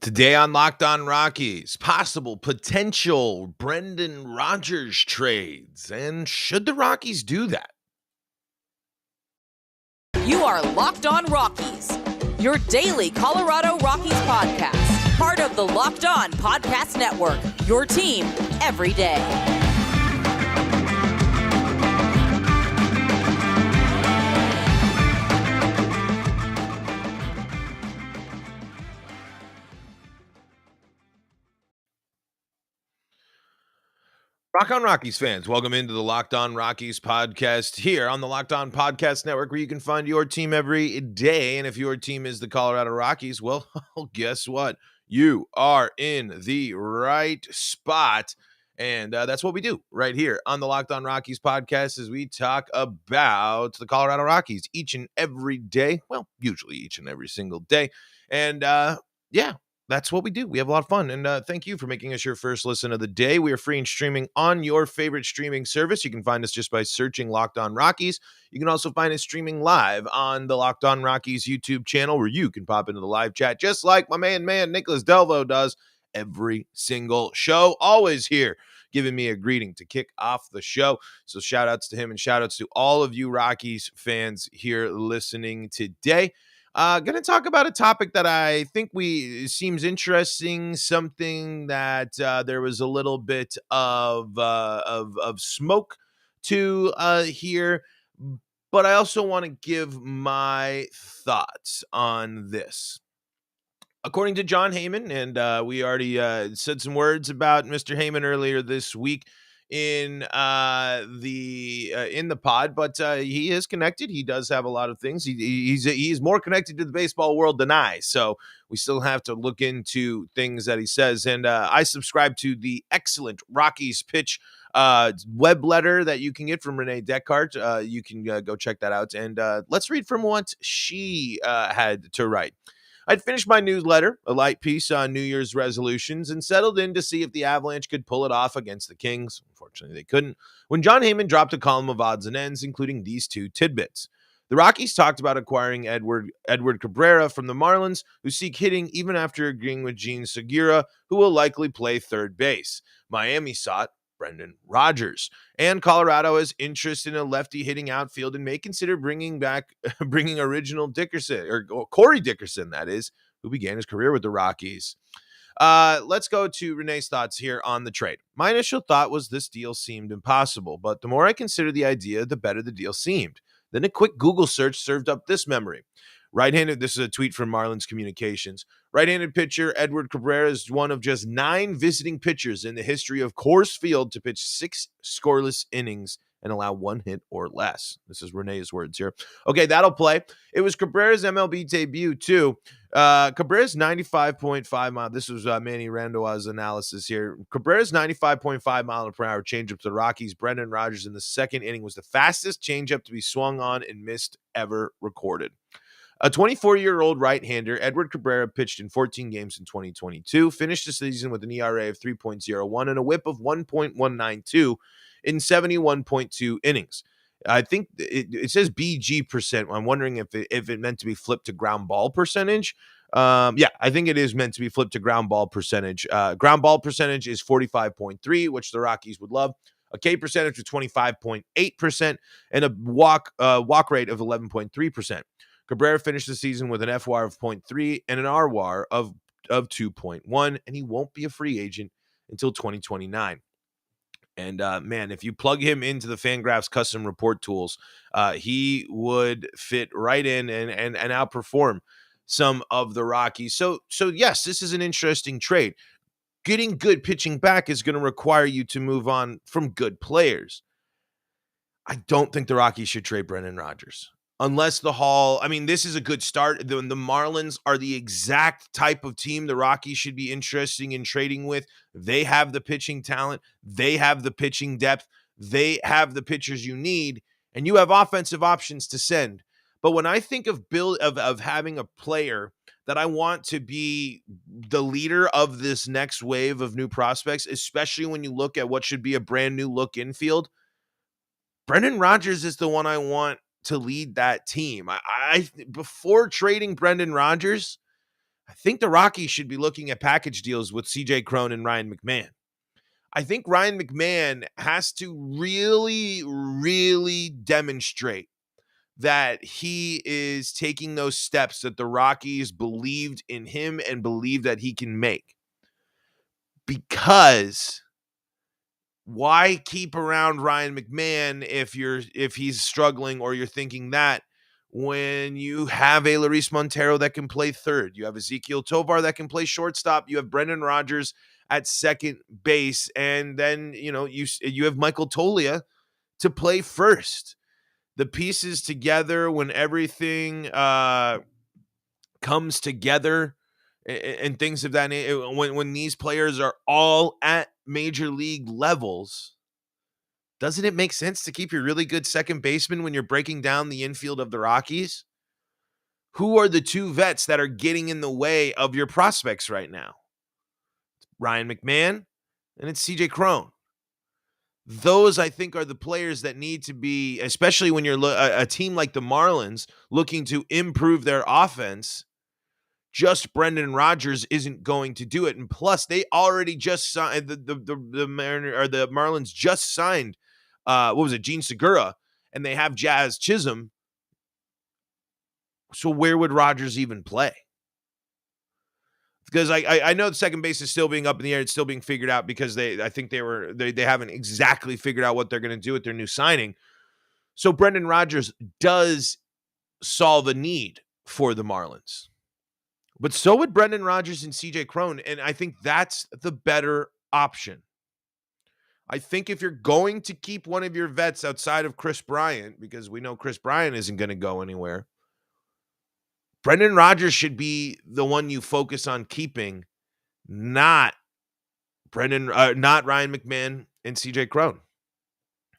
Today on Locked On Rockies, possible potential Brendan Rodgers trades. And should the Rockies do that? You are Locked On Rockies, your daily Colorado Rockies podcast. Part of the Locked On Podcast Network, your team every day. Rock on Rockies fans, welcome into the Locked On Rockies podcast here on the Locked On Podcast Network, where you can find your team every day. And if your team is the Colorado Rockies, well, guess what? You are in the right spot. And that's what we do right here on the Locked On Rockies podcast, as we talk about the Colorado Rockies each and every day. Well, usually each and every single day. And that's what we do. We have a lot of fun. And thank you for making us your first listen of the day. We are free and streaming on your favorite streaming service. You can find us just by searching Locked On Rockies. You can also find us streaming live on the Locked On Rockies YouTube channel, where you can pop into the live chat, just like my man Nicholas Delvo does every single show. Always here giving me a greeting to kick off the show. So shout outs to him and shout outs to all of you Rockies fans here listening today. Going to talk about a topic that I think seems interesting, something that there was a little bit of smoke to here, but I also want to give my thoughts on this. According to Jon Heyman, and we already said some words about Mr. Heyman earlier this week in the pod, but he is connected. He does have a lot of things. He's more connected to the baseball world than I, so we still have to look into things that he says. And I subscribe to the excellent Rockies Pitch web letter that you can get from Renee Descartes. You can go check that out, and let's read from what she had to write. I'd finished my newsletter, a light piece on New Year's resolutions, and settled in to see if the Avalanche could pull it off against the Kings. Unfortunately, they couldn't, when Jon Heyman dropped a column of odds and ends, including these two tidbits. The Rockies talked about acquiring Edward Cabrera from the Marlins, who seek hitting even after agreeing with Jean Segura, who will likely play third base. Miami sought Brendan Rodgers, and Colorado has interest in a lefty hitting outfield and may consider bringing original Dickerson, or Corey Dickerson, that is, who began his career with the Rockies. Let's go to Renee's thoughts here on the trade. My initial thought was this deal seemed impossible, but the more I considered the idea, the better the deal seemed. Then a quick Google search served up this memory. Right-handed, this is a tweet from Marlins Communications. Right-handed pitcher Edward Cabrera is one of just 9 visiting pitchers in the history of Coors Field to pitch 6 scoreless innings and allow 1 hit or less. This is Renee's words here. Okay, that'll play. It was Cabrera's MLB debut, too. Cabrera's 95.5 mile. This was Manny Randoa's analysis here. Cabrera's 95.5 mile per hour changeup to the Rockies. Brendan Rodgers in the second inning was the fastest changeup to be swung on and missed ever recorded. A 24-year-old right-hander, Edward Cabrera, pitched in 14 games in 2022, finished the season with an ERA of 3.01 and a whip of 1.192 in 71.2 innings. I think it says BG percent. I'm wondering if it meant to be flipped to ground ball percentage. I think it is meant to be flipped to ground ball percentage. Ground ball percentage is 45.3, which the Rockies would love. A K percentage of 25.8%, and a walk rate of 11.3%. Cabrera finished the season with an FWAR of 0.3 and an RWAR of 2.1, and he won't be a free agent until 2029. And man, if you plug him into the Fangraphs custom report tools, he would fit right in and outperform some of the Rockies. So yes, this is an interesting trade. Getting good pitching back is going to require you to move on from good players. I don't think the Rockies should trade Brendan Rodgers. Unless this is a good start. The Marlins are the exact type of team the Rockies should be interested in trading with. They have the pitching talent. They have the pitching depth. They have the pitchers you need, and you have offensive options to send. But when I think of having a player that I want to be the leader of this next wave of new prospects, especially when you look at what should be a brand new look infield, Brendan Rodgers is the one I want to lead that team. I before trading Brendan Rodgers, I think the Rockies should be looking at package deals with CJ Cron and Ryan McMahon. I think Ryan McMahon has to really, really demonstrate that he is taking those steps that the Rockies believed in him and believe that he can make. Because why keep around Ryan McMahon if he's struggling, or you're thinking that, when you have a Luis Montero that can play third, you have Ezekiel Tovar that can play shortstop, you have Brendan Rodgers at second base, and then you have Michael Toglia to play first. The pieces together, when everything comes together and things of that, when these players are all at major league levels, doesn't it make sense to keep your really good second baseman when you're breaking down the infield of the Rockies? Who are the two vets that are getting in the way of your prospects right now? It's Ryan McMahon and it's CJ Cron. Those, I think, are the players that need to be, especially when you're a team like the Marlins looking to improve their offense. Just Brendan Rodgers isn't going to do it. And plus, they already just signed the Marlins just signed Gene Segura, and they have Jazz Chisholm. So where would Rodgers even play? Because I know the second base is still being up in the air. It's still being figured out because they haven't exactly figured out what they're going to do with their new signing. So Brendan Rodgers does solve a need for the Marlins. But so would Brendan Rodgers and CJ Cron, and I think that's the better option. I think if you're going to keep one of your vets outside of Chris Bryant, because we know Chris Bryant isn't going to go anywhere, Brendan Rodgers should be the one you focus on keeping, not Ryan McMahon and CJ Cron.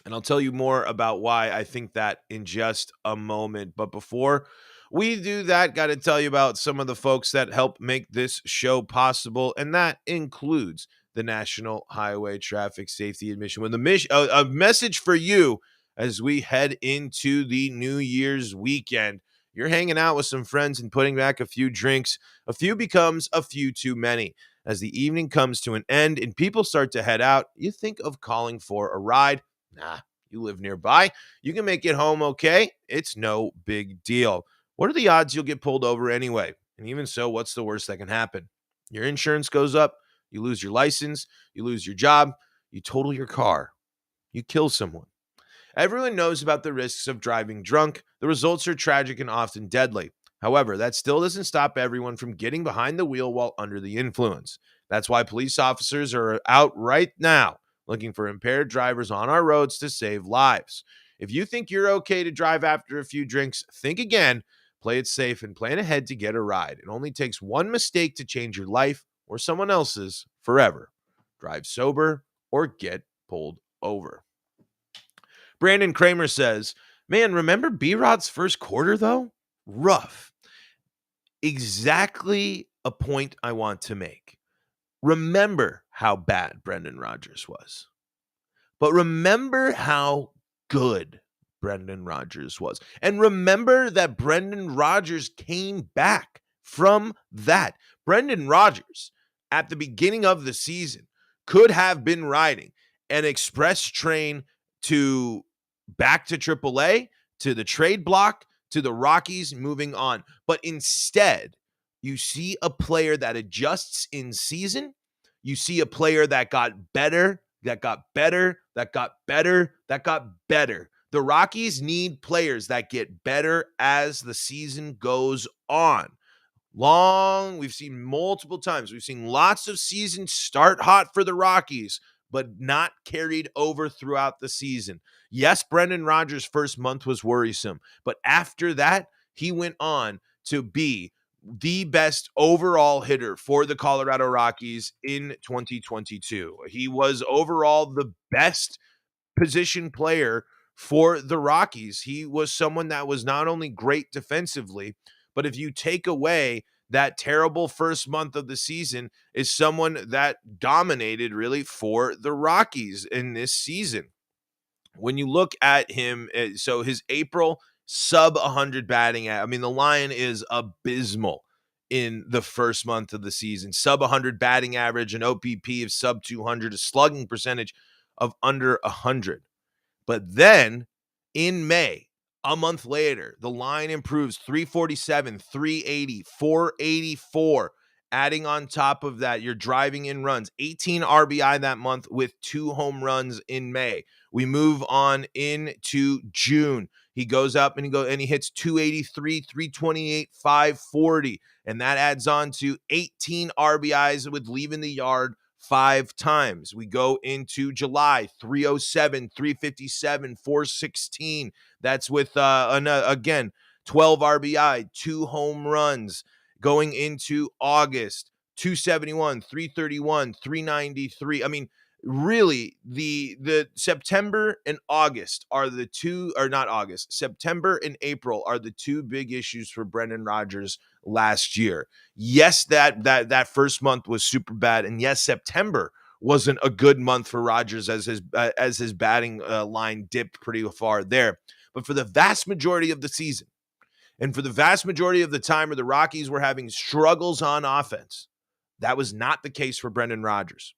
And I'll tell you more about why I think that in just a moment. But before we do that, got to tell you about some of the folks that help make this show possible, and that includes the National Highway Traffic Safety Administration. When a message for you as we head into the New Year's weekend. You're hanging out with some friends and putting back a few drinks. A few becomes a few too many. As the evening comes to an end and people start to head out, you think of calling for a ride. Nah, you live nearby. You can make it home okay. It's no big deal. What are the odds you'll get pulled over anyway? And even so, what's the worst that can happen? Your insurance goes up, you lose your license, you lose your job, you total your car, you kill someone. Everyone knows about the risks of driving drunk. The results are tragic and often deadly. However, that still doesn't stop everyone from getting behind the wheel while under the influence. That's why police officers are out right now looking for impaired drivers on our roads to save lives. If you think you're okay to drive after a few drinks, think again, play it safe, and plan ahead to get a ride. It only takes one mistake to change your life or someone else's forever. Drive sober or get pulled over. Brandon Kramer says, man, remember B-Rod's first quarter, though? Rough. Exactly a point I want to make. Remember how bad Brendan Rodgers was. But remember how good Brendan Rodgers was. And remember that Brendan Rodgers came back from that. Brendan Rodgers, at the beginning of the season, could have been riding an express train back to AAA, to the trade block, to the Rockies, moving on. But instead, you see a player that adjusts in season. You see a player that got better, that got better, that got better, that got better. The Rockies need players that get better as the season goes on. We've seen multiple times. We've seen lots of seasons start hot for the Rockies, but not carried over throughout the season. Yes, Brendan Rodgers' first month was worrisome, but after that, he went on to be the best overall hitter for the Colorado Rockies in 2022. He was overall the best position player for the Rockies. He was someone that was not only great defensively, but if you take away that terrible first month of the season, is someone that dominated really for the Rockies in this season. When you look at him, so his April sub 100 batting, the line is abysmal in the first month of the season. Sub 100 batting average, an OPP of sub 200, a slugging percentage of under 100. But then in May, a month later, the line improves 347, 380, 484. Adding on top of that, you're driving in runs, 18 RBI that month with 2 home runs in May. We move on into June. He goes up and he hits 283, 328, 540. And that adds on to 18 RBIs with leaving the yard 5 times. We go into July, 307, 357, 416. That's with, again, 12 RBI, 2 home runs. Going into August, 271, 331, 393. I mean, really, the September and August are the two, or not August, September and April are the 2 big issues for Brendan Rodgers last year. Yes, that first month was super bad, and yes, September wasn't a good month for Rodgers as his batting line dipped pretty far there. But for the vast majority of the season, and for the vast majority of the time where the Rockies were having struggles on offense, that was not the case for Brendan Rodgers.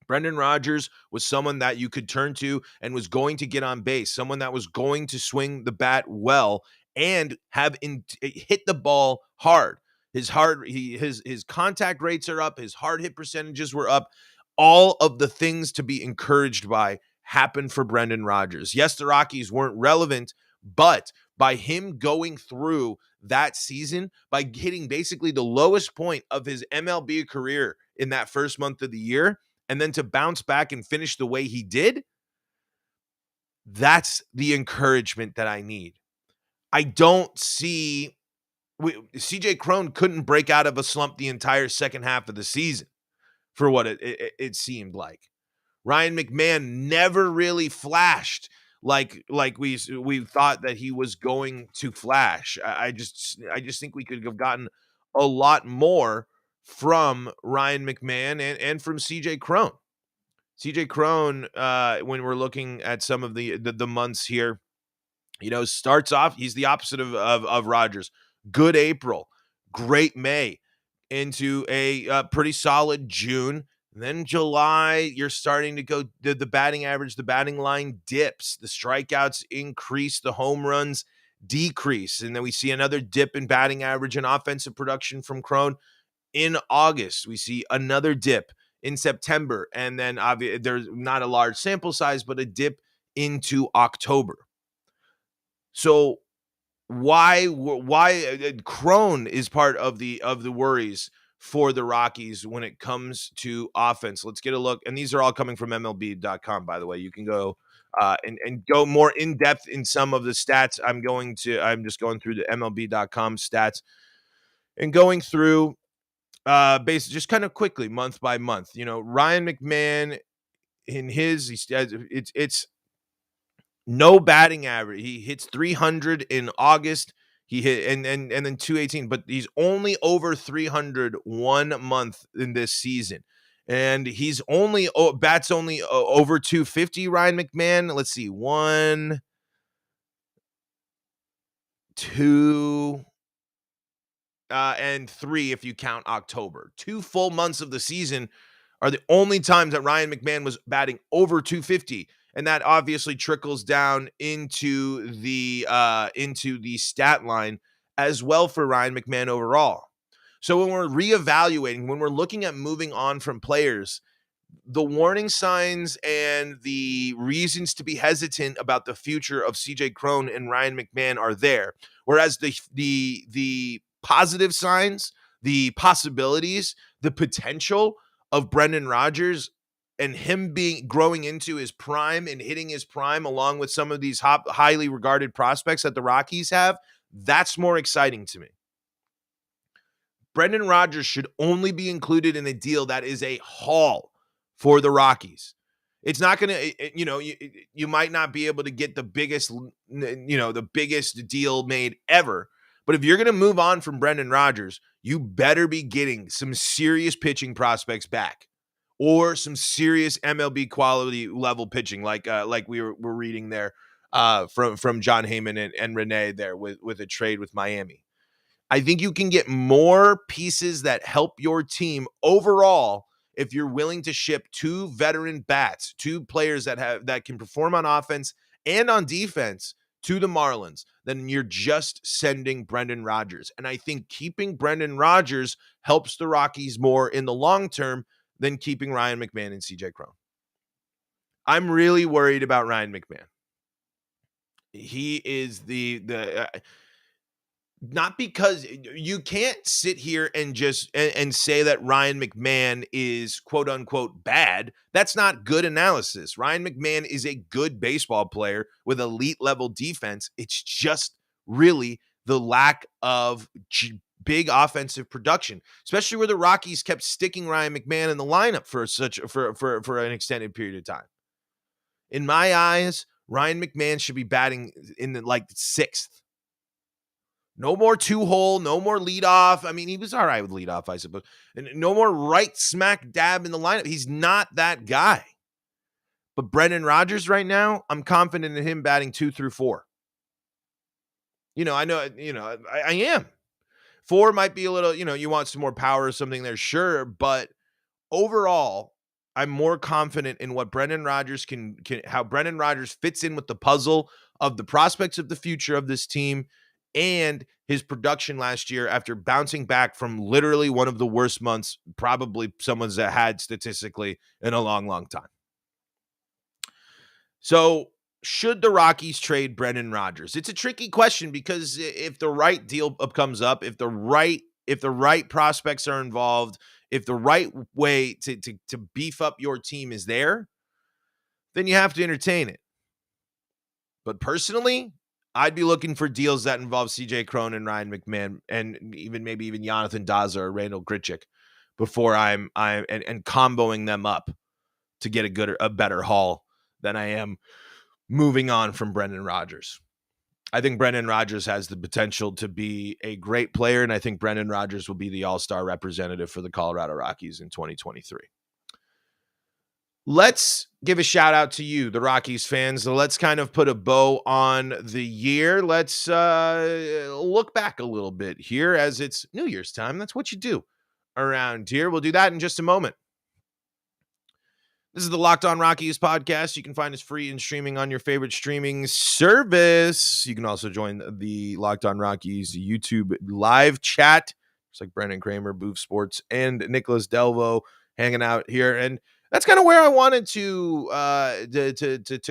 Brendan Rodgers was someone that you could turn to and was going to get on base, someone that was going to swing the bat well and hit the ball hard. His contact rates are up, his hard hit percentages were up. All of the things to be encouraged by happened for Brendan Rodgers. Yes, the Rockies weren't relevant, but by him going through that season, by hitting basically the lowest point of his MLB career in that first month of the year, and then to bounce back and finish the way he did, that's the encouragement that I need. I don't see CJ Cron couldn't break out of a slump the entire second half of the season for what it seemed like. Ryan McMahon never really flashed like we thought that he was going to flash. I just think we could have gotten a lot more from Ryan McMahon and from CJ Cron. CJ Cron, when we're looking at some of the months here, starts off, he's the opposite of Rodgers. Good April, great May, into a pretty solid June. And then July, you're starting to go, the batting average, the batting line dips, the strikeouts increase, the home runs decrease. And then we see another dip in batting average and offensive production from Cron. In August, we see another dip in September. And then there's not a large sample size, but a dip into October. So why Cron is part of the worries for the Rockies when it comes to offense. Let's get a look. And these are all coming from MLB.com, by the way. You can go and go more in depth in some of the stats. I'm just going through the MLB.com stats and going through basically just kind of quickly month by month. Ryan McMahon it's no batting average. He hits 300 in August. He hit and then 218, but he's only over 300 1 month in this season. And he's bats only over 250, Ryan McMahon. Let's see. 1, 2, and 3 if you count October. 2 full months of the season are the only times that Ryan McMahon was batting over 250. And that obviously trickles down into the stat line as well for Ryan McMahon overall. So when we're reevaluating, when we're looking at moving on from players, the warning signs and the reasons to be hesitant about the future of CJ Cron and Ryan McMahon are there. Whereas the positive signs, the possibilities, the potential of Brendan Rodgers and him growing into his prime and hitting his prime along with some of these highly regarded prospects that the Rockies have, that's more exciting to me. Brendan Rodgers should only be included in a deal that is a haul for the Rockies. It's not going to, you might not be able to get the biggest deal made ever. But if you're going to move on from Brendan Rodgers, you better be getting some serious pitching prospects back. Or some serious MLB quality level pitching, like we were reading there from Jon Heyman and Renee there with a trade with Miami. I think you can get more pieces that help your team overall if you're willing to ship 2 veteran bats, 2 players that can perform on offense and on defense to the Marlins, then you're just sending Brendan Rodgers. And I think keeping Brendan Rodgers helps the Rockies more in the long term than keeping Ryan McMahon and CJ Cron. I'm really worried about Ryan McMahon. He is not because you can't sit here and just and say that Ryan McMahon is quote unquote bad. That's not good analysis. Ryan McMahon is a good baseball player with elite level defense. It's just really the lack of big offensive production, especially where the Rockies kept sticking Ryan McMahon in the lineup for an extended period of time. In my eyes, Ryan McMahon should be batting in the 6th. No more 2-hole, no more leadoff. I mean, he was all right with leadoff, I suppose. And no more right smack dab in the lineup. He's not that guy. But Brendan Rodgers right now, I'm confident in him batting 2 through 4. I know, I am. 4 might be a little, you want some more power or something there, sure. But overall, I'm more confident in what Brendan Rodgers how Brendan Rodgers fits in with the puzzle of the prospects of the future of this team and his production last year after bouncing back from literally one of the worst months probably someone's had statistically in a long, long time. So should the Rockies trade Brendan Rodgers? It's a tricky question because if the right deal comes up, if the right prospects are involved, if the right way to beef up your team is there, then you have to entertain it. But personally, I'd be looking for deals that involve CJ Cron and Ryan McMahon and maybe even Jonathan Daza or Randall Grichuk before I'm comboing them up to get a better haul than I am moving on from Brendan Rodgers. I think Brendan Rodgers has the potential to be a great player, and I think Brendan Rodgers will be the all-star representative for the Colorado Rockies in 2023. Let's give a shout out to you, the Rockies fans. So let's kind of put a bow on the year. Let's look back a little bit here as it's New Year's time. That's what you do around here. We'll do that in just a moment. This is the Locked On Rockies podcast. You can find us free and streaming on your favorite streaming service. You can also join the Locked On Rockies YouTube live chat. It's like Brandon Kramer, Booth Sports, and Nicholas Delvo hanging out here. And that's kind of where I wanted to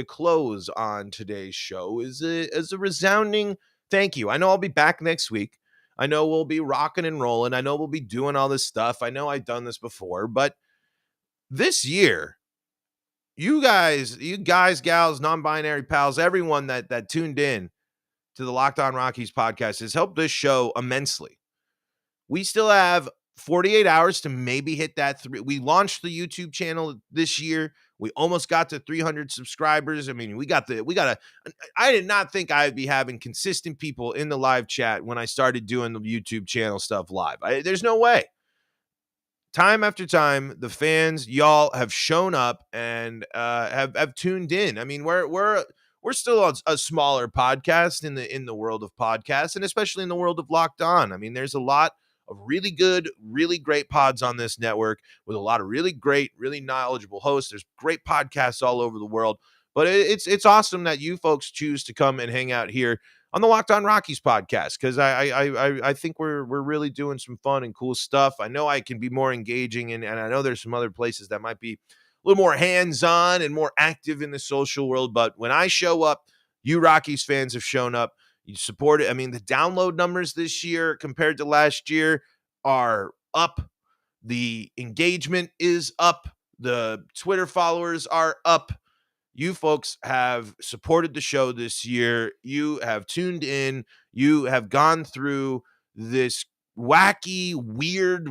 close on today's show is a resounding thank you. I know I'll be back next week. I know we'll be rocking and rolling. I know we'll be doing all this stuff. I know I've done this before, but this year, you guys, gals, non-binary pals, everyone that tuned in to the Locked On Rockies podcast has helped this show immensely. We still have 48 hours to maybe hit that 3. We launched the YouTube channel this year. We almost got to 300 subscribers. I mean, I did not think I'd be having consistent people in the live chat when I started doing the YouTube channel stuff live. There's no way. Time after time, the fans, y'all have shown up and have tuned in. I mean, we're still a smaller podcast in the world of podcasts, and especially in the world of Locked On. I mean, there's a lot of really good, really great pods on this network with a lot of really great, really knowledgeable hosts. There's great podcasts all over the world, but it's awesome that you folks choose to come and hang out here on the Locked On Rockies podcast, because I think we're really doing some fun and cool stuff. I know I can be more engaging, and I know there's some other places that might be a little more hands-on and more active in the social world, but when I show up, you Rockies fans have shown up. You support it. I mean, the download numbers this year compared to last year are up. The engagement is up. The Twitter followers are up. You folks have supported the show this year. You have tuned in. You have gone through this wacky, weird,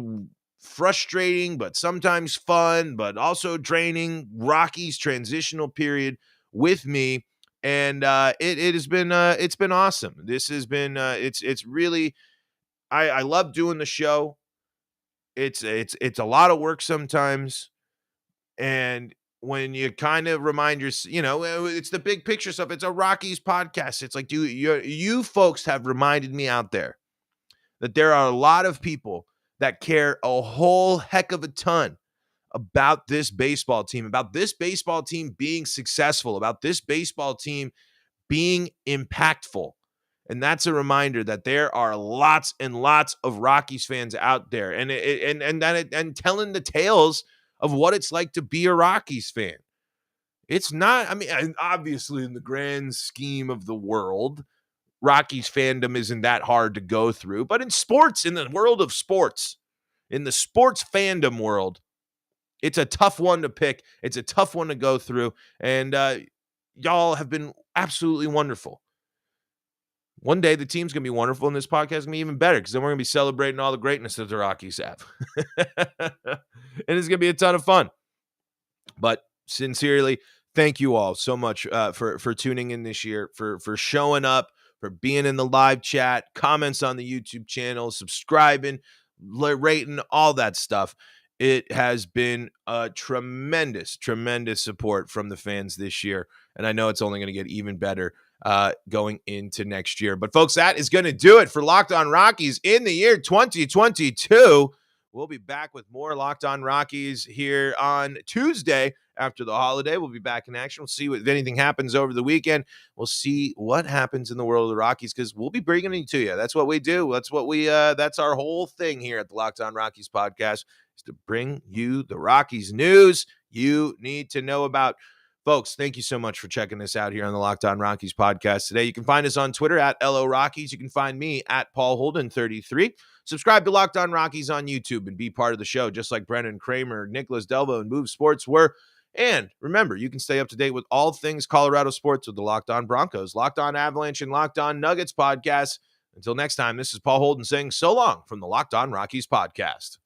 frustrating, but sometimes fun, but also draining Rockies transitional period with me. And it has been it's been awesome. This has been it's really I love doing the show. It's a lot of work sometimes, and when you kind of remind yourself, it's the big picture stuff. It's a Rockies podcast. It's like, you folks have reminded me out there that there are a lot of people that care a whole heck of a ton about this baseball team being successful, about this baseball team being impactful. And that's a reminder that there are lots and lots of Rockies fans out there, and telling the tales of what it's like to be a Rockies fan. It's not, I mean, obviously in the grand scheme of the world, Rockies fandom isn't that hard to go through, but in sports, in the world of sports, in the sports fandom world, it's a tough one to pick. It's a tough one to go through, and y'all have been absolutely wonderful. One day the team's going to be wonderful, and this podcast is going to be even better, because then we're going to be celebrating all the greatness that the Rockies have. And it's going to be a ton of fun. But sincerely, thank you all so much for tuning in this year, for showing up, for being in the live chat, comments on the YouTube channel, subscribing, rating, all that stuff. It has been a tremendous, tremendous support from the fans this year, and I know it's only going to get even better going into next year. But folks, that is going to do it for Locked On Rockies in the year 2022. We'll be back with more Locked On Rockies here on Tuesday after the holiday. We'll be back in action. We'll see if anything happens over the weekend. We'll see what happens in the world of the Rockies, because we'll be bringing it to you. That's what we do. That's what that's our whole thing here at the Locked On Rockies podcast, is to bring you the Rockies news you need to know about. Folks, thank you so much for checking us out here on the Locked On Rockies podcast today. You can find us on Twitter at LO Rockies. You can find me at Paul Holden 33. Subscribe to Locked On Rockies on YouTube and be part of the show, just like Brendan Kramer, Nicholas Delvo, and Move Sports were. And remember, you can stay up to date with all things Colorado sports with the Locked On Broncos, Locked On Avalanche, and Locked On Nuggets podcasts. Until next time, this is Paul Holden saying so long from the Locked On Rockies podcast.